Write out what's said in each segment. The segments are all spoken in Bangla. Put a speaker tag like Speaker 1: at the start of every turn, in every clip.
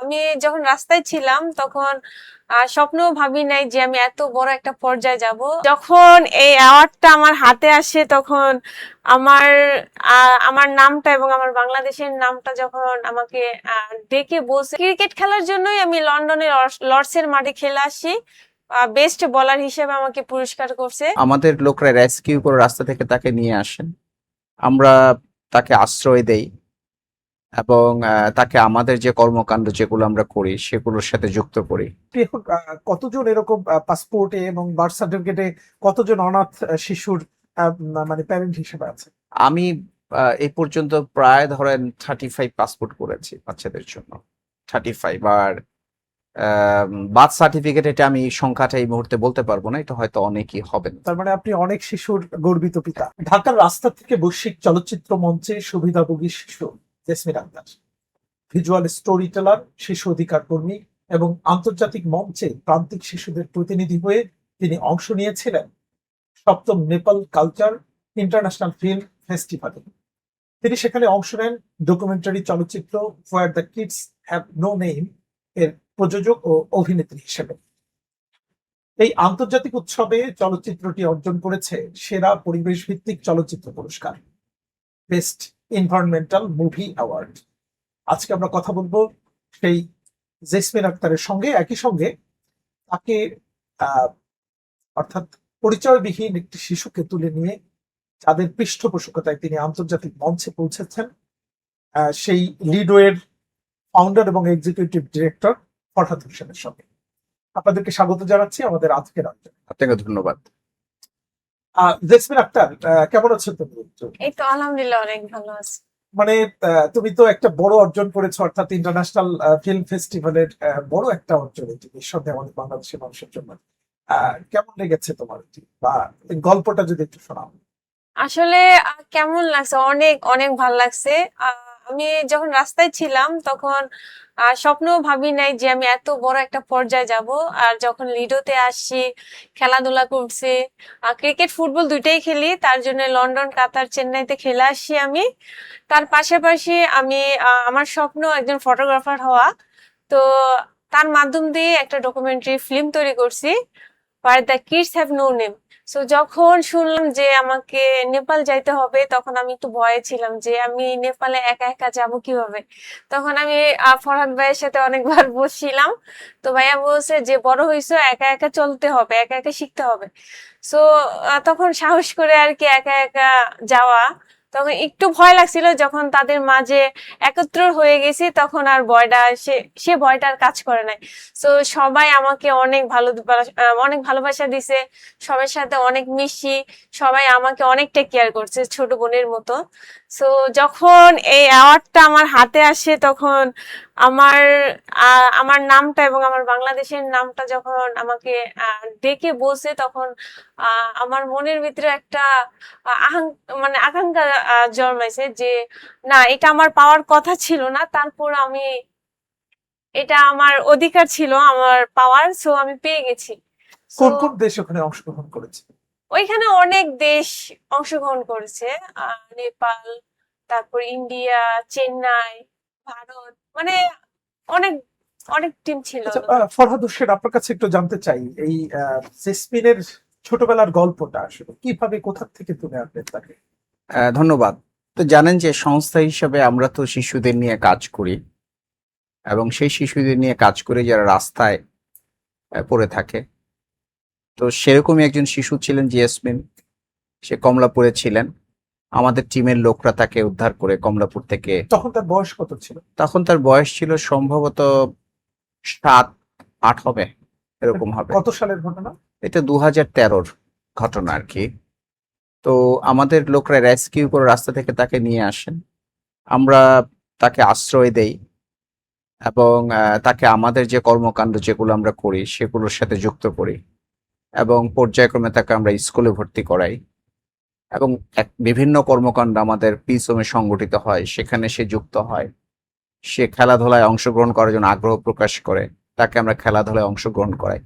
Speaker 1: আমি যখন রাস্তায় ছিলাম তখন স্বপ্নেও ভাবি নাই যে আমি এত বড় একটা পর্যায়ে যাব। যখন এই অ্যাওয়ার্ডটা আমার হাতে আসে তখন আমার আমার নামটা এবং আমার বাংলাদেশের নামটা যখন আমাকে ডেকে বলছে, ক্রিকেট খেলার জন্যই আমি লন্ডনের লর্ডসের মাঠে খেলে আসি, বেস্ট বোলার হিসেবে আমাকে পুরস্কার করছে।
Speaker 2: আমাদের লোকরা রেস্কিউ করে রাস্তা থেকে তাকে নিয়ে আসেন, আমরা তাকে আশ্রয় দেই এবং তাকে আমাদের যে কর্মকাণ্ড যেগুলো আমরা করি সেগুলোর সাথে যুক্ত করি।
Speaker 3: এখন কতজন এরকম পাসপোর্টে এবং বার্থ সার্টিফিকেটে কতজন অনাথ শিশুর মানে প্যারেন্ট হিসেবে আছে?
Speaker 2: আমি এই পর্যন্ত প্রায় ধরেন 35 পাসপোর্ট করেছি বাচ্চাদের জন্য। 35 আর বার্থ সার্টিফিকেট, এটা আমি সংখ্যাটা এই মুহূর্তে বলতে পারবো না, এটা হয়তো অনেকই হবেন।
Speaker 3: তার মানে আপনি অনেক শিশুর গর্বিত পিতা। ঢাকার রাস্তা থেকে বৈশ্বিক চলচ্চিত্র মঞ্চে সুবিধাভোগী শিশু Jesmin Akter, visual story teller, শিশু অধিকার কর্মী এবং আন্তর্জাতিক মঞ্চে প্রান্তিক শিশুদের প্রতিনিধি হয়ে তিনি অংশ নিয়েছিলেন 7ম নেপাল কালচার ইন্টারন্যাশনাল ফিল্ম ফেস্টিভ্যালে। তিনি সেখানে অংশ নেন ডকুমেন্টারি চলচ্চিত্র where the kids have no name এর প্রযোজক ও অভিনেত্রী হিসেবে। এই আন্তর্জাতিক উৎসবে চলচ্চিত্রটি অর্জন করেছে সেরা পরিবেশ ভিত্তিক চলচ্চিত্র পুরস্কার, বেস্ট এনভায়রনমেন্টাল মুভি অ্যাওয়ার্ড। আজকে আমরা কথা বলবো সেই জেসমিন আক্তারের সঙ্গে, একই সঙ্গে তাকে অর্থাৎ পরিচয়বিহীন একটি শিশুকে তুলে নিয়ে যাদের পৃষ্ঠপোষকতায় তিনি আন্তর্জাতিক মঞ্চে পৌঁছেছেন, সেই লিডওয়ের ফাউন্ডার এবং এক্সিকিউটিভ ডিরেক্টর ফরহাদ হোসেনের সঙ্গে। আপনাদেরকে স্বাগত জানাচ্ছি আমাদের আজকের আলোচনায়।
Speaker 2: আপনাকে ধন্যবাদ।
Speaker 3: জেসমিন আক্তার, কেমন আছো তুমি?
Speaker 1: এই তো আলহামদুলিল্লাহ অনেক ভালো আছি।
Speaker 3: মানে তুমি তো একটা বড় অর্জন করেছো, অর্থাৎ ইন্টারন্যাশনাল ফিল্ম ফেস্টিভ্যালের বড় একটা অর্জন এটি নিঃসন্দেহে আমাদের বাংলাদেশের মানুষের জন্য। কেমন লেগেছে তোমার এটি, বা গল্পটা যদি একটু শোনাও।
Speaker 1: আসলে কেমন লাগছে, অনেক অনেক ভালো লাগছে। আমি যখন রাস্তায় ছিলাম তখন স্বপ্নেও ভাবি নাই যে আমি এত বড় একটা পর্যায়ে যাব। আর যখন লিডোতে আসছি, খেলাধুলা করছি, ক্রিকেট ফুটবল দুইটাই খেলি, তার জন্য লন্ডন, কাতার, চেন্নাইতে খেলে আসছি আমি। তার পাশাপাশি আমি আমার স্বপ্ন একজন ফটোগ্রাফার হওয়া, তো তার মাধ্যম দিয়ে একটা ডকুমেন্টারি ফিল্ম তৈরি করছি, where the kids have no name. So যখন শুনলাম যে আমাকে নেপাল যাইতে হবে তখন আমি একটু ভয়ে ছিলাম যে আমি নেপালে একা একা যাব কিভাবে। তখন আমি ফরহাদ ভাইয়ের সাথে অনেকবার বসছিলাম, তো ভাইয়া বলছে যে বড় হইছো, একা একা চলতে হবে, একা একা শিখতে হবে। সো তখন সাহস করে আর কি একা একা যাওয়া। তখন একটু ভয় লাগছিল, যখন তাদের মাঝে একত্র হয়ে গেছি তখন আর ভয়টা সে ভয়টা আর কাজ করে নাই। তো সবাই আমাকে অনেক ভালোবাসা দিছে, সবার সাথে অনেক মিশি, সবাই আমাকে অনেকটা কেয়ার করছে ছোট বোনের মতো। সো যখন এই অ্যাওয়ার্ডটা আমার হাতে আসে তখন আমার আমার নামটা এবং আমার বাংলাদেশের নামটা যখন আমাকে ডেকে বলছে তখন আমার মনের ভিতরে একটা মানে আকাঙ্ক্ষা জন্মাইছে যে না, এটা আমার পাওয়ার কথা ছিল না, তারপর আমি, এটা আমার অধিকার ছিল, আমার পাওয়ার, সো আমি পেয়ে গেছি।
Speaker 3: কোন কোন দেশ ওখানে অংশগ্রহণ করেছে?
Speaker 1: ওইখানে অনেক দেশ অংশগ্রহণ করেছে, নেপাল, তারপর ইন্ডিয়া, চেন্নাই, ভারত, মানে অনেক অনেক টিম ছিল।
Speaker 3: ফরহাদ হোসেন, আপনার কাছে একটু জানতে চাই, এই জেসমিনের ছোটবেলার গল্পটা আসলে কিভাবে, কোথা থেকে তুলে আনলেন তাকে?
Speaker 2: ধন্যবাদ। তো জানেন যে সংস্থা হিসেবে আমরা তো শিশুদের নিয়ে কাজ করি এবং সেই শিশুদের নিয়ে কাজ করে যারা রাস্তায় পড়ে থাকে, তো সেরকমই একজন শিশু ছিলেন জেসমিন। সে কমলাপুরে ছিলেন, আমাদের টিমের লোকরা তাকে উদ্ধার করে কমলাপুর থেকে।
Speaker 3: তখন তার বয়স কত ছিল?
Speaker 2: তখন তার বয়স ছিল সম্ভবত 7-8 হবে, এরকম হবে।
Speaker 3: কত সালের ঘটনা
Speaker 2: এটা? 2013-র ঘটনা আর কি। তো আমাদের লোকরা রেস্কিউ করে রাস্তা থেকে তাকে নিয়ে আসেন, আমরা তাকে আশ্রয় দেই এবং তাকে আমাদের যে কর্মকাণ্ড যেগুলো আমরা করি সেগুলোর সাথে যুক্ত করি এবং পর্যায়ক্রমে তাকে আমরা স্কুলে ভর্তি করাই এবং বিভিন্ন কর্মকাণ্ড আমাদের পিস হোমে সংগঠিত হয়, সেখানে সে যুক্ত হয়। সে খেলাধুলায় অংশগ্রহণ করার জন্য আগ্রহ প্রকাশ করে, তাকে আমরা খেলাধুলায় অংশগ্রহণ করাই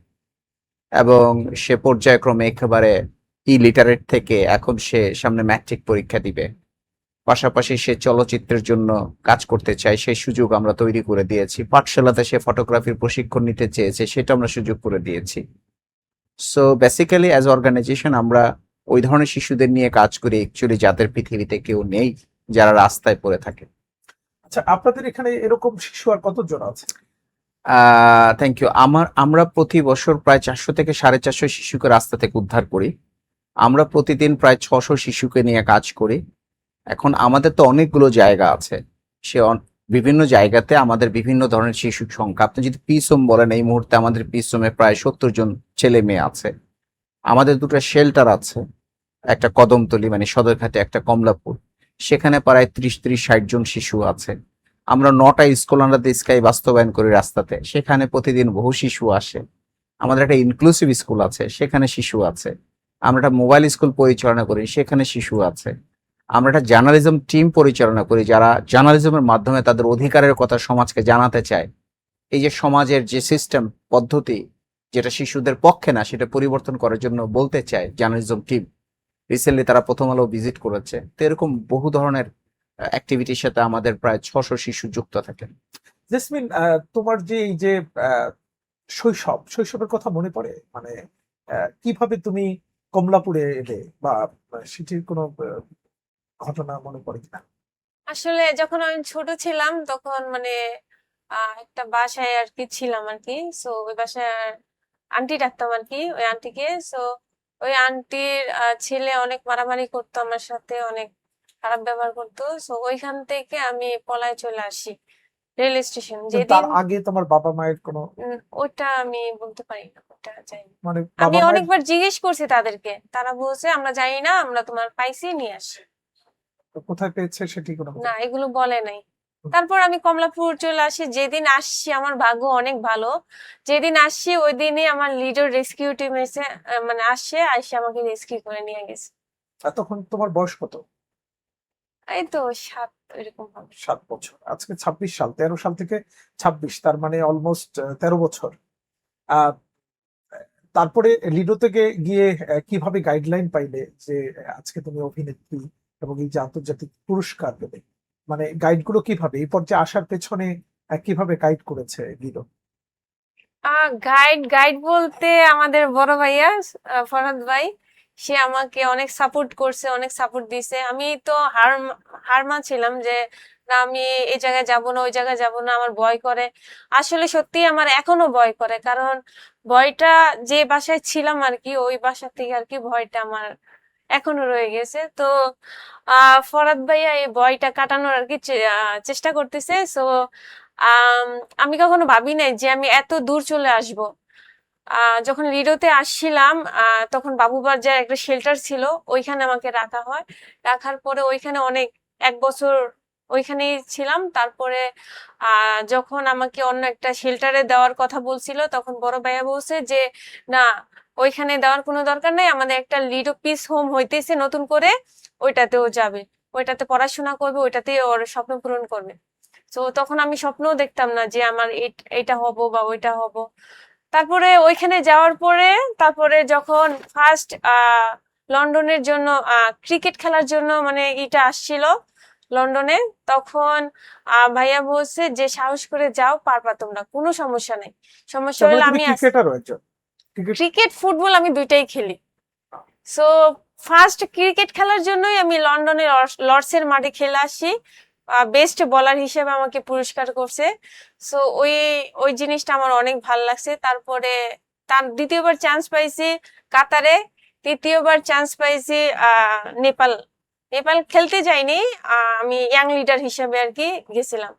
Speaker 2: এবং সে পর্যায়ক্রমে একেবারে লিটারেট থেকে এখন সে সামনে ম্যাট্রিক পরীক্ষা দিবে, পাশাপাশি সে চলচ্চিত্রের জন্য কাজ করতে চায়, সেই সুযোগ আমরা তৈরি করে দিয়েছি। পাঠশালাতে সে ফটোগ্রাফির প্রশিক্ষণ নিতে চেয়েছে, সেটা আমরা সুযোগ করে দিয়েছি। সো বেসিক্যালি অ্যাজ অর্গানাইজেশন আমরা ওই ধরনের শিশুদের নিয়ে কাজ করি অ্যাকচুয়ালি যাদের পৃথিবীতে কেউ নেই, যারা রাস্তায় পড়ে থাকে।
Speaker 3: আচ্ছা, আপনাদের এখানে এরকম শিশু আর কতজন আছে?
Speaker 2: Thank you. আমরা প্রতি বছর প্রায় 400 থেকে 450 শিশুকে রাস্তা থেকে উদ্ধার করি। আমরা প্রতিদিন প্রায় 600 শিশুকে নিয়ে কাজ করি। এখন আমাদের তো অনেকগুলো জায়গা আছে, বিভিন্ন জায়গাতে আমাদের বিভিন্ন ধরনের শিশুর সংখ্যা। আপনি যদি পিস হোম বলেন, এই মুহূর্তে আমাদের পিস হোমে প্রায় 70 জন ছেলে মেয়ে আছে। আমাদের দুটো শেল্টার আছে, একটা কদমতলী মানে সদরঘাটে, একটা কমলাপুর, সেখানে প্রায় 30-60 জন শিশু আছে। আমরা 9টা স্কুল আন্ডার দ্য স্কাই বাস্তবায়ন করি রাস্তাতে, সেখানে প্রতিদিন বহু শিশু আসে। আমাদের একটা ইনক্লুসিভ স্কুল আছে, সেখানে শিশু আছে। আমরা একটা মোবাইল স্কুল পরিচালনা করি, সেখানে শিশু আছে। আমরা একটা জার্নালিজম টিম পরিচালনা করি, যারা জার্নালিজমের মাধ্যমে তাদের অধিকারের কথা সমাজকে জানাতে চায়। এই যে সমাজের যে সিস্টেম পদ্ধতি যেটা শিশুদের পক্ষে না, সেটা পরিবর্তন করার জন্য বলতে চায় জার্নালিজম টিম। রিসেন্টলি তারা প্রথম আলো ভিজিট করেছে। তো এরকম বহু ধরনের অ্যাক্টিভিটির সাথে আমাদের প্রায় 600 শিশু যুক্ত থাকে।
Speaker 3: জেসমিন, তোমার যে এই যে শৈশবের কথা মনে পড়ে? মানে কিভাবে তুমি কমলাপুরে এলে, বা সেটির কোনো ঘটনা মনে পড়ে কিনা?
Speaker 1: আসলে যখন আমি ছোট ছিলাম তখন মানে একটা বাসায় আর কি ছিলাম আর কি। সো ওই বাসায় আন্টি ডাকতাম আর কি, ওই আন্টিকে। সো ওই আন্টির ছেলে অনেক মারামারি করতো আমার সাথে, অনেক খারাপ ব্যবহার করতো। সো ওইখান থেকে আমি পলায় চলে আসি রেল স্টেশন।
Speaker 3: তার
Speaker 1: যেদিন
Speaker 3: আগে তোমার বাবা মায়ের কোনো,
Speaker 1: ওটা আমি বলতে পারি না, ওটা জানি।
Speaker 3: মানে
Speaker 1: আমি
Speaker 3: বাবা মায়ের
Speaker 1: অনেকবার জিজ্ঞেস করছি তাদেরকে, তারা বলছে আমরা জানি না, আমরা তোমার পাইছি নিয়ে আসি।
Speaker 3: কোথায় পেয়েছে সেটি কোনো
Speaker 1: না, এগুলো বলে নাই। তারপর আমি কমলাপুর চলে আসি। যেদিন আসছি আমার ভাগ্য অনেক ভালো, যেদিন আসছি ওই দিনই আমার লিডার রেস্কিউ টিম এসে মানে আসে আমাকে রেস্কিউ করে নিয়ে গেছে।
Speaker 3: আর তখন তোমার বয়স কত?
Speaker 1: এই তো 7 এরকম হবে।
Speaker 3: 7 বছর। আজকে 26 সাল, 13 সাল থেকে 26, তার মানে অলমোস্ট 13 বছর। আহ তারপরে লিডো থেকে গিয়ে কিভাবে গাইডলাইন পাইলে যে আজকে তুমি অভিনেত্রী এবং এই যে আন্তর্জাতিক পুরস্কার পেলে? মানে গাইড গুলো কিভাবে এই পর্যায়ে আসার পেছনে কিভাবে গাইড করেছে লিডো?
Speaker 1: গাইড গাইড বলতে আমাদের বড় ভাইয়া ফরহাদ ভাই, সে আমাকে অনেক সাপোর্ট করছে, অনেক সাপোর্ট দিছে। আমি তো হার মানছিলাম যে না, আমি এই জায়গায় যাব না, ওই জায়গায় যাব না, আমার ভয় করে। আসলে সত্যি আমার এখনো ভয় করে, কারণ ভয়টা যে বাসায় ছিলাম আর কি, ওই বাসা থেকে আর কি ভয়টা আমার এখনো রয়ে গেছে। তো ফরহাদ ভাইয়া এই ভয়টা কাটানোর আর কি চেষ্টা করতেছে। সো আমি কখনো ভাবি নাই যে আমি এত দূর চলে আসব। যখন লিডোতে আসছিলাম তখন বাবুবাজার একটা শেল্টার ছিল, ওইখানে আমাকে রাখা হয়। রাখার পরে ওইখানে অনেক 1 বছর ওইখানেই ছিলাম। তারপরে যখন আমাকে অন্য একটা শেল্টারে দেওয়ার কথা বলছিল, তখন বড় ভাইয়া বলছে যে না, ওইখানে দেওয়ার কোনো দরকার নেই, আমাদের একটা লিডো পিস হোম হইতেছে নতুন করে, ওইটাতেও যাবে, ওইটাতে পড়াশোনা করবে, ওইটাতে ওর স্বপ্ন পূরণ করবে। তো তখন আমি স্বপ্নও দেখতাম না যে আমার এটা হব বা ওইটা হব। তারপরে ওইখানে যাওয়ার পরে, তারপরে যখন ফার্স্ট লন্ডনের জন্য ক্রিকেট খেলার জন্য মানে এটা আসছিল লন্ডনে, তখন ভাইয়া বলছে যে সাহস করে যাও, পারবা তোমরা, কোনো সমস্যা নেই, সমস্যা হলে আমি
Speaker 3: ক্রিকেটারও একজন?
Speaker 1: ক্রিকেট ফুটবল আমি দুইটাই খেলি। সো ফার্স্ট ক্রিকেট খেলার জন্যই আমি লন্ডনে লর্ডসের মাঠে খেলে আসি। বেস্ট বলার হিসেবে আমাকে পুরস্কার করছে। সো ওই জিনিসটা আমার অনেক ভালো লাগছে। তারপরে তার দ্বিতীয়বার চান্স পাইছি কাতারে, তৃতীয়বার চান্স পাইছি নেপাল। নেপাল খেলতে যাইনি, আমি ইয়াং লিডার হিসেবে আর কি গেছিলাম।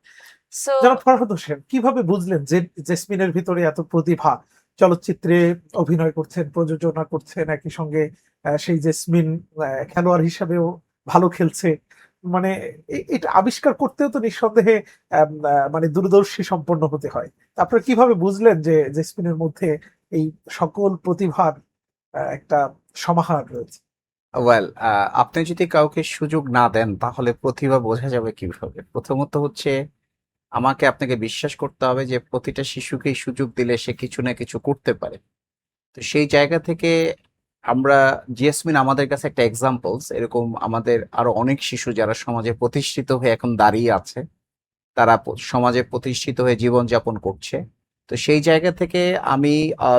Speaker 1: সো
Speaker 3: জনাব ফরহাদ হোসেন, কিভাবে বুঝলেন যে জেসমিনের ভিতরে এত প্রতিভা? চলচ্চিত্রে অভিনয় করছেন, প্রযোজনা করছেন, একই সঙ্গে সেই জেসমিন খেলোয়াড় হিসাবেও ভালো খেলছে। মানে এটা আবিষ্কার করতেও তো নিঃসন্দেহে মানে দূরদর্শী সম্পন্ন হতে হয়। আপনারা কিভাবে বুঝলেন যে জেসমিনের মধ্যে এই সকল প্রতিভার একটা সমাহার রয়েছে?
Speaker 2: ওয়েল, আপনি যদি কাউকে সুযোগ না দেন তাহলে প্রতিভা বোঝা যাবে কিভাবে? প্রথমত হচ্ছে আমাকে আপনাকে বিশ্বাস করতে হবে যে প্রতিটা শিশুকেই সুযোগ দিলে সে কিছু না কিছু করতে পারে। তো সেই জায়গা থেকে আমরা জিয়াসমিন আমাদের কাছে একটা এক্সাম্পলস, এরকম আমাদের আরো অনেক শিশু যারা সমাজে প্রতিষ্ঠিত হয়ে এখন দাঁড়িয়ে আছে, তারা সমাজে প্রতিষ্ঠিত হয়ে জীবনযাপন করছে। তো সেই জায়গা থেকে আমি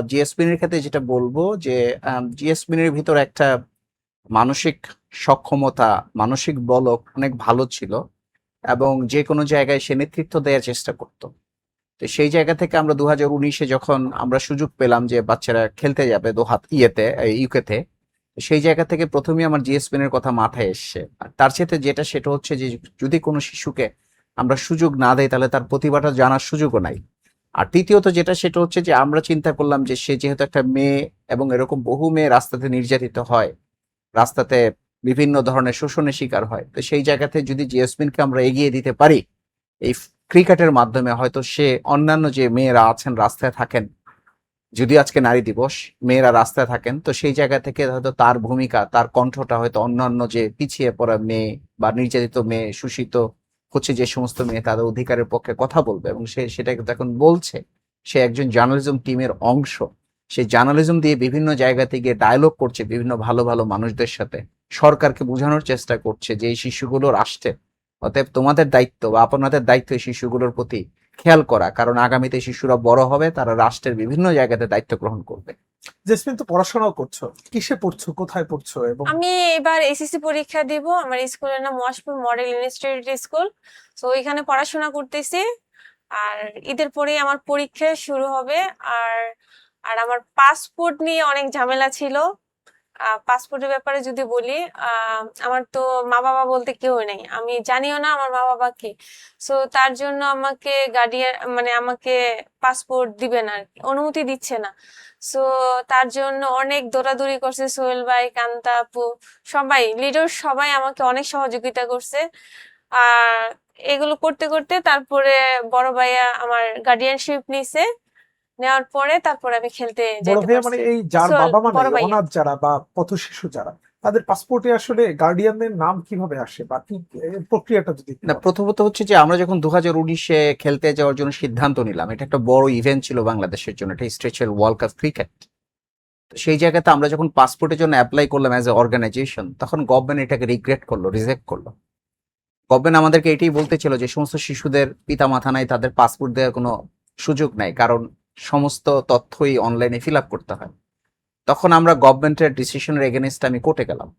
Speaker 2: জিএসমিনের ক্ষেত্রে যেটা বলবো যে জিএসমিনের ভিতর একটা মানসিক সক্ষমতা, মানসিক বল অনেক ভালো ছিল, এবং যে কোনো জায়গায় সে নেতৃত্ব দেওয়ার চেষ্টা করতো। তো সেই জায়গা থেকে আমরা 2019-এ যখন আমরা সুযোগ পেলাম যে বাচ্চারা খেলতে যাবে দোহাত ইউকেতে, সেই জায়গা থেকে প্রথমেই আমার জিএসপিএন এর কথা মাথায় এসছে। আর তার সাথে যেটা সেটা হচ্ছে যে যদি কোনো শিশুকে আমরা সুযোগ না দেই তাহলে তার প্রতিভাটা জানার সুযোগও নাই। আর তৃতীয়ত যেটা সেটা হচ্ছে যে আমরা চিন্তা করলাম যে সে যেহেতু একটা মেয়ে, এবং এরকম বহু মেয়ে রাস্তাতে নির্যাতিত হয়, রাস্তাতে বিভিন্ন ধরনের শোষণের শিকার হয়, তো সেই জায়গাতে যদি জিএসপিএনকে আমরা এগিয়ে দিতে পারি এই ক্রিকেটের মাধ্যমে, হয়তো সে অন্যান্য যে মেয়েরা আছেন রাস্তায় থাকেন, যদি আজকে নারী দিবস, মেয়েরা রাস্তায় থাকেন, তো সেই জায়গা থেকে হয়তো তার ভূমিকা, তার কণ্ঠটা হয়তো অন্যান্য যে পিছিয়ে পড়া মেয়ে বা নির্যাতিত মেয়ে, শোষিত হচ্ছে যে সমস্ত মেয়ে, তাদের অধিকারের পক্ষে কথা বলবে, এবং সে সেটা কিন্তু এখন বলছে। সে একজন জার্নালিজম টিমের অংশ, সে জার্নালিজম দিয়ে বিভিন্ন জায়গাতে গিয়ে ডায়লগ করছে বিভিন্ন ভালো ভালো মানুষদের সাথে, সরকারকে বোঝানোর চেষ্টা করছে যে এই শিশুগুলো রাষ্ট্রে, অতএব তোমাদের দায়িত্ব বা আপনাদের দায়িত্ব এই শিশুগুলোর প্রতি খেয়াল করা, কারণ আগামীতে শিশুরা বড় হবে, তারা রাষ্ট্রের বিভিন্ন জায়গাতে দায়িত্ব গ্রহণ করবে।
Speaker 3: জেসমিন, তো পড়াশোনাও করছো, কিসে পড়ছো, কোথায় পড়ছো? এবং
Speaker 1: আমি এবার এসএসসি পরীক্ষা দিব। আমার স্কুলের নাম ওয়াশপুর মডেল ইনস্টিটিউট স্কুল। তো এখানে পড়াশোনা করতেছি। আর ঈদের পরেই আমার পরীক্ষা শুরু হবে। আর আর আমার পাসপোর্ট নিয়ে অনেক ঝামেলা ছিল। পাসপোর্টের ব্যাপারে যদি বলি, আমার তো মা বাবা বলতে কেউ নেই, আমি জানিও না আমার মা বাবা কে। সো তার জন্য আমাকে গার্ডিয়ান, মানে আমাকে পাসপোর্ট দিবে না, অনুমতি দিচ্ছে না। সো তার জন্য অনেক দৌড়াদৌড়ি করছে সোহেল ভাই, কান্তা আপু, সবাই, লিডার সবাই আমাকে অনেক সহযোগিতা করছে। আর এগুলো করতে করতে তারপরে বড় ভাইয়া আমার গার্ডিয়ানশিপ নিছে। নেওয়ার পরে তারপরে আমি খেলতে
Speaker 3: বড়
Speaker 1: যাইতে
Speaker 3: ভাইয়া মানে
Speaker 1: পারছি।
Speaker 3: এই যার
Speaker 1: সোহেল
Speaker 3: বাবা মানে
Speaker 1: বড় ভাইয়া।
Speaker 3: অনাথ যারা বা পথ শিশু যারা, তাদের পাসপোর্টে আসলে গার্ডিয়ানদের নাম কিভাবে আসে বা কি প্রক্রিয়াটা যদি একটু
Speaker 2: না,
Speaker 3: বলেন।
Speaker 2: প্রথমত হচ্ছে যে আমরা যখন 2019-এ খেলতে যাওয়ার জন্য সিদ্ধান্ত নিলাম, এটা একটা বড় ইভেন্ট ছিল বাংলাদেশের জন্য, এটা স্ট্রেচের ওয়ার্ল্ড কাপ ক্রিকেট। তো সেই জায়গাতে আমরা যখন পাসপোর্টের জন্য অ্যাপ্লাই করলাম অ্যাজ এ অর্গানাইজেশন, তখন গভর্নমেন্ট এটাকে রিগ্রেট করলো, রিজেক্ট করলো। গভর্নমেন্ট আমাদেরকে এটাই বলতে ছিল যে সমস্ত শিশুদের পিতা মাতা নাই, তাদের পাসপোর্ট দেওয়ার কোনো সুযোগ নাই, কারণ সমস্ত তথ্যই অনলাইনে ফিল আপ করতে হয়। তখন আমরা গভর্নমেন্টের ডিসিশনের এগেনস্টে আমি কোর্টে গেলাম।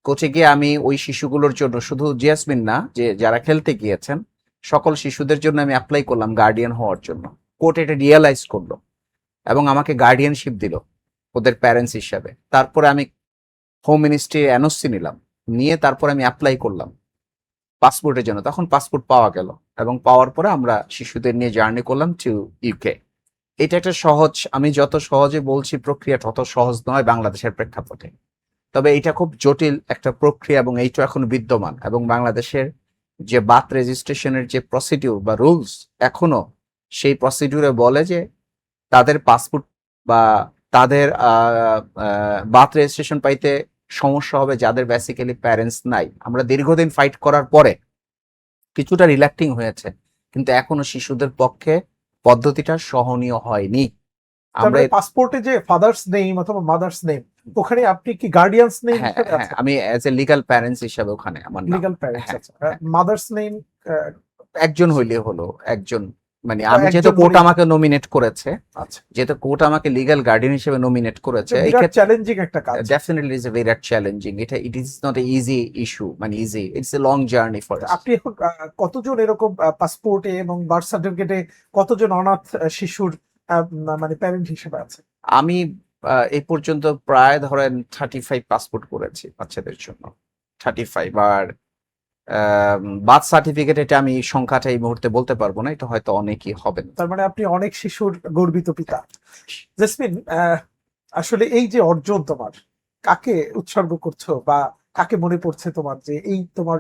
Speaker 2: কোচে গিয়ে আমি ওই শিশুগুলোর জন্য, শুধু জিয়াসমিন না, যে যারা খেলতে গিয়েছেন সকল শিশুদের জন্য আমি অ্যাপ্লাই করলাম গার্ডিয়ান হওয়ার জন্য। কোর্ট এটা রিয়েলাইজ করলো এবং আমাকে গার্ডিয়ানশিপ দিল ওদের প্যারেন্টস হিসাবে। তারপরে আমি হোম মিনিস্ট্রি এনওসি নিলাম, নিয়ে তারপরে আমি অ্যাপ্লাই করলাম পাসপোর্টের জন্য। তখন পাসপোর্ট পাওয়া গেল, এবং পাওয়ার পরে আমরা শিশুদের নিয়ে জার্নি করলাম টু ইউকে। এটা একটা সহজ, আমি যত সহজে বলছি প্রক্রিয়া তত সহজ নয় বাংলাদেশের প্রেক্ষাপটে, তবে এটা খুব জটিল একটা প্রক্রিয়া, এবং এইটা এখন বিদ্যমান। এবং বাংলাদেশের যে বার্থ রেজিস্ট্রেশনের যে প্রসিডিউর বা রুলস, এখনো সেই প্রসিডিউরে বলে যে তাদের পাসপোর্ট বা তাদের বার্থ রেজিস্ট্রেশন পাইতে সমস্যা হবে যাদের বেসিক্যালি প্যারেন্টস নাই। আমরা দীর্ঘদিন ফাইট করার পরে কিছুটা রিল্যাক্টিং হয়েছে, কিন্তু এখনো শিশুদের পক্ষে পদ্ধতিটা সহনীয় হয়নি। আমরা
Speaker 3: পাসপোর্টে যে ফাদার্স নেম অথবা মাদার্স নেম, ওখানে আপনি কি গার্ডিয়ানস নেম
Speaker 2: হ্যাঁ
Speaker 3: হিসেবে
Speaker 2: হ্যাঁ,
Speaker 3: আছে?
Speaker 2: আমি অ্যাজ এ লিগ্যাল প্যারেন্টস হিসাবে ওখানে আমার নাম।
Speaker 3: লিগ্যাল প্যারেন্টস
Speaker 2: হ্যাঁ,
Speaker 3: আছে।
Speaker 2: হ্যাঁ।
Speaker 3: মাদার্স নেম
Speaker 2: একজন হইলে হলো, একজন, মানে
Speaker 3: তো
Speaker 2: আমি যেহেতু
Speaker 3: একজন
Speaker 2: কোর্ট
Speaker 3: বলি-
Speaker 2: আমাকে নমিনেট করেছে,
Speaker 3: আচ্ছা,
Speaker 2: যেহেতু কোর্ট আমাকে লিগ্যাল গার্ডিয়ান হিসেবে নমিনেট করেছে,
Speaker 3: এটা
Speaker 2: এই
Speaker 3: বিরাট
Speaker 2: ক্ষেত্রে
Speaker 3: চ্যালেঞ্জিং একটা কাজ।
Speaker 2: Definitely is a very challenging. এটা it is not a easy issue, মানে easy, it's a long journey for us.
Speaker 3: আপনি এখন কতজন এরকম পাসপোর্টে এবং বার্থ সার্টিফিকেটে কতজন অনাথ শিশুর মানে প্যারেন্ট হিসেবে আছে?
Speaker 2: আমি এই পর্যন্ত প্রায় ধরেন 35 পাসপোর্ট করেছি বাচ্চাদের জন্য, 35। আর বার্থ সার্টিফিকেট, এটা আমি সংখ্যাটা এই মুহূর্তে বলতে পারবো না, এটা হয়তো অনেকই হবে না।
Speaker 3: তার মানে আপনি অনেক শিশুর গর্বিত পিতা। জেসমিন, আসলে এই যে অর্জন তোমার, কাকে উৎসর্গ করছো বা কাকে মনে পড়ছে তোমার যে এই তোমার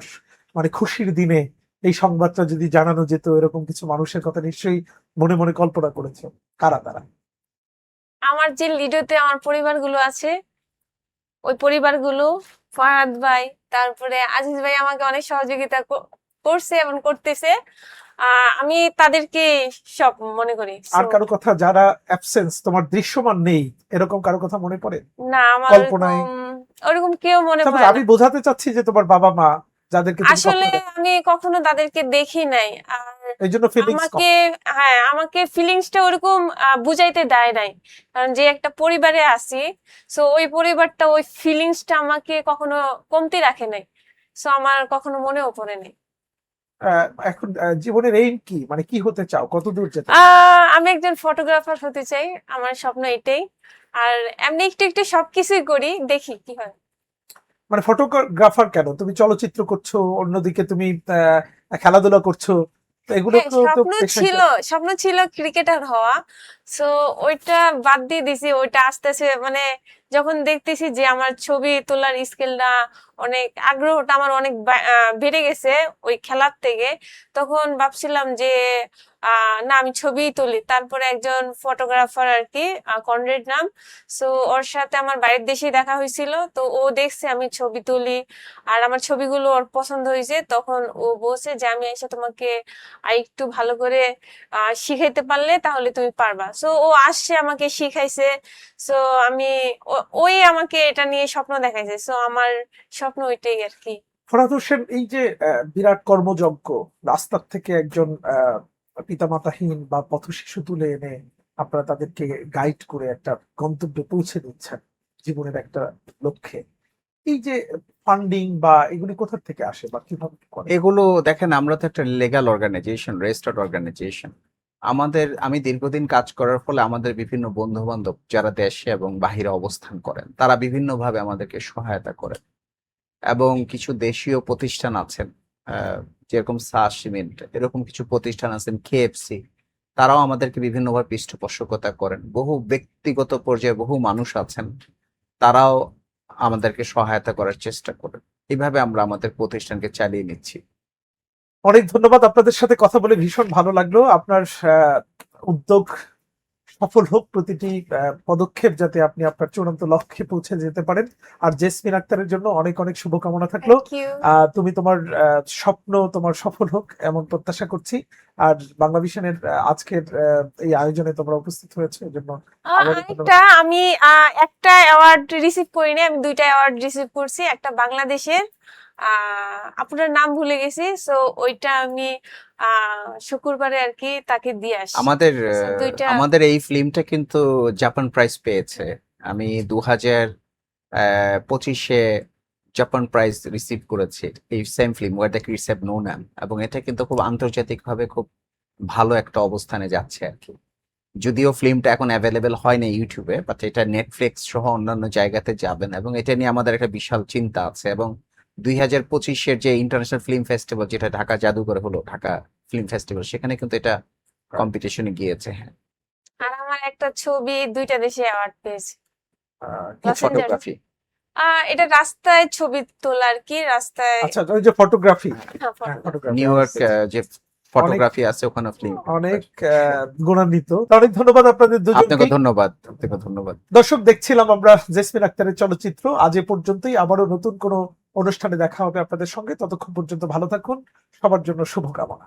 Speaker 3: মানে খুশির দিনে এই সংবাদটা যদি জানানো যেত, এরকম কিছু মানুষের কথা নিশ্চয়ই মনে মনে কল্পনা করেছো? কারা তারা?
Speaker 1: আমার যে লিডোতে আমার পরিবারগুলো আছে, ওই পরিবারগুলো, ফাহাদ ভাই, তারপরে আজিজ ভাই আমাকে অনেক সহযোগিতা করছে এবং করতেছে। আমি তাদেরকে সব মনে করি।
Speaker 3: আর
Speaker 1: So,
Speaker 3: কারো কথা যারা অ্যাবসেন্স তোমার দৃশ্যমান নেই এরকম কারো কথা মনে পড়ে?
Speaker 1: না, আমার
Speaker 3: কল্পনায়
Speaker 1: ওরকম কেউ মনে
Speaker 3: তারপর
Speaker 1: পড়ে
Speaker 3: আমি
Speaker 1: না।
Speaker 3: বোঝাতে চাচ্ছি যে তোমার বাবা মা যাদেরকে তুমি
Speaker 1: আসলে
Speaker 3: কখনো দেখো,
Speaker 1: আমি কখনো তাদেরকে দেখি নাই, আর
Speaker 3: এই জন্য ফিলিংস কম।
Speaker 1: আমাকে আমাকে ফিলিংসটা ওরকম বুঝাইতে দেয় নাই, কারণ যে একটা পরিবারে আছি, সো ওই পরিবারটা ওই ফিলিংসটা আমাকে কখনো কমতি রাখে নাই, সো আমার কখনো মনেও পড়ে নাই।
Speaker 3: এখন জীবনের এইম কি, মানে কি হতে চাও, কত দূর যেতে?
Speaker 1: আমি একজন ফটোগ্রাফার হতে চাই, আমার স্বপ্ন এটাই। আর এমনি একটু একটু সবকিছুই করি, দেখি কি হয়।
Speaker 3: মানে ফটোগ্রাফার কেন, তুমি চলচ্চিত্র করছো, অন্যদিকে তুমি খেলাধুলা করছো, তো এগুলো
Speaker 1: হ্যাঁ,
Speaker 3: তো তো পেশা হিসেবে-
Speaker 1: স্বপ্ন ছিল ক্রিকেটার হওয়া, সো ওইটা বাদ দিয়ে দিছি। ওইটা আস্তে মানে যখন দেখতেছি যে আমার ছবি তোলার স্কিলটা অনেক, আগ্রহটা আমার অনেক বেড়ে গেছে ওই খেলার থেকে, তখন ভাবছিলাম যে না, আমি ছবি তুলি। তারপরে একজন ফটোগ্রাফার আর কি, কনরেড নাম, সো ওর সাথে আমার বাইরের দেশে দেখা হয়েছিল, তো ও দেখছে আমি ছবি তুলি আর আমার ছবিগুলো ওর পছন্দ হয়েছে, তখন ও বলছে যে আমি এসে তোমাকে আর একটু ভালো করে শিখাইতে পারলে তাহলে তুমি পারবা। সো ও আসছে, আমাকে শিখাইছে। সো আমি ওই আমাকে এটা নিয়ে স্বপ্ন দেখাইছে, সো আমার স্বপ্ন ওইটাই আর কি।
Speaker 3: ফরহাদ হোসেন, এই যে বিরাট কর্মযজ্ঞ, রাস্তার থেকে একজন পিতামাতাহীন বা পথশিশু তুলে এনে আপনারা তাদেরকে গাইড করে একটা গন্তব্যে পৌঁছে দিচ্ছেন জীবনের একটা লক্ষ্যে, এই যে ফান্ডিং বা এগুলি কোথা থেকে আসে বা কিভাবে কি করে?
Speaker 2: এগুলো দেখেন, আমরা তো একটা লিগ্যাল অর্গানাইজেশন, রেজিস্টার্ড অর্গানাইজেশন। আমি দীর্ঘদিন কাজ করার ফলে আমাদের বিভিন্ন বন্ধু বান্ধব যারা দেশে এবং বাহিরে অবস্থান করেন, তারা বিভিন্নভাবে আমাদেরকে সহায়তা করেন। এবং কিছু দেশীয় প্রতিষ্ঠান আছেন, যেরকম সাস সিমেন্ট, এরকম কিছু প্রতিষ্ঠান আছেন, কেএফসি, তারাও আমাদেরকে বিভিন্নভাবে পৃষ্ঠপোষকতা করেন। বহু ব্যক্তিগত পর্যায়ে বহু মানুষ আছেন, তারাও আমাদেরকে সহায়তা করার চেষ্টা করেন। এইভাবে আমরা আমাদের প্রতিষ্ঠানকে চালিয়ে নিচ্ছি।
Speaker 3: অনেক ধন্যবাদ, আপনাদের সাথে কথা বলে ভীষণ ভালো লাগলো। আপনার উদ্যোগ সফল হোক, প্রতিটি পদক্ষেপ যাতে আপনি আপনার চূড়ান্ত লক্ষ্যে পৌঁছে যেতে পারেন। আর জেসমিন আক্তারের জন্য অনেক অনেক শুভকামনা থাকলো।
Speaker 1: Thank you.
Speaker 3: তুমি তোমার স্বপ্ন তোমার সফল হোক এমন প্রত্যাশা করছি। আর বাংলা ভিশনের আজকের এই আয়োজনে তোমরা উপস্থিত হয়েছে এর জন্য আবারও ধন্যবাদ।
Speaker 1: আমি একটা অ্যাওয়ার্ড রিসিভ করিনি, আমি দুইটা অ্যাওয়ার্ড রিসিভ করছি। একটা বাংলাদেশের, আপনার নাম ভুলে গেছি, সো ওইটা আমি শুক্রবারে আর কি তাকে দিয়ে আসি।
Speaker 2: আমাদের
Speaker 1: So, দুইটা
Speaker 2: আমাদের এই ফিল্মটা কিন্তু জাপান প্রাইজ পেয়েছে। আমি 2025-এ জাপান প্রাইজ রিসিভ করেছি, এই same film where the kids have no name, এবং এটা কিন্তু খুব আন্তর্জাতিকভাবে খুব ভালো একটা অবস্থানে যাচ্ছে আর কি। যদিও ফিল্মটা এখন অ্যাভেলেবেল হয় না ইউটিউবে, বাট এটা নেটফ্লিক্স সহ অন্যান্য জায়গাতে যাবেন, এবং এটা নিয়ে আমাদের একটা বিশাল চিন্তা আছে। এবং 2025-এর যে ইন্টারন্যাশনাল ফিল্ম ফেস্টিভ্যাল, যেটা ঢাকা জাদুঘরে হলো, ঢাকা ফিল্ম ফেস্টিভ্যাল, সেখানে কিন্তু এটা কম্পিটিশনে গিয়েছে। হ্যাঁ,
Speaker 1: আর আমার একটা ছবি দুইটা দেশে অ্যাওয়ার্ড পেয়েছে।
Speaker 3: কি
Speaker 1: লস এঞ্জেলস।
Speaker 2: ফটোগ্রাফি।
Speaker 1: এটা রাস্তায় ছবি তোলা আর কি, রাস্তায়।
Speaker 3: আচ্ছা, ওই যে ফটোগ্রাফি,
Speaker 1: হ্যাঁ, photography।
Speaker 3: ফটোগ্রাফি
Speaker 2: নিউ ইয়র্ক যে ফটোগ্রাফি আছে, ওখানে ফিল্ম।
Speaker 3: অনেক গুণান্বিত। তো অনেক ধন্যবাদ আপনাদের
Speaker 2: আপনাকে
Speaker 3: দুজনকে।
Speaker 2: ধন্যবাদ, আপনাকে ধন্যবাদ।
Speaker 3: দর্শক, দেখছিলাম আমরা জেসমিন আক্তারের চলচ্চিত্র। আজ এ পর্যন্তই, আবারও নতুন কোনো অনুষ্ঠানে দেখা হবে আপনাদের সঙ্গে। ততক্ষণ পর্যন্ত ভালো থাকুন, সবার জন্য শুভকামনা।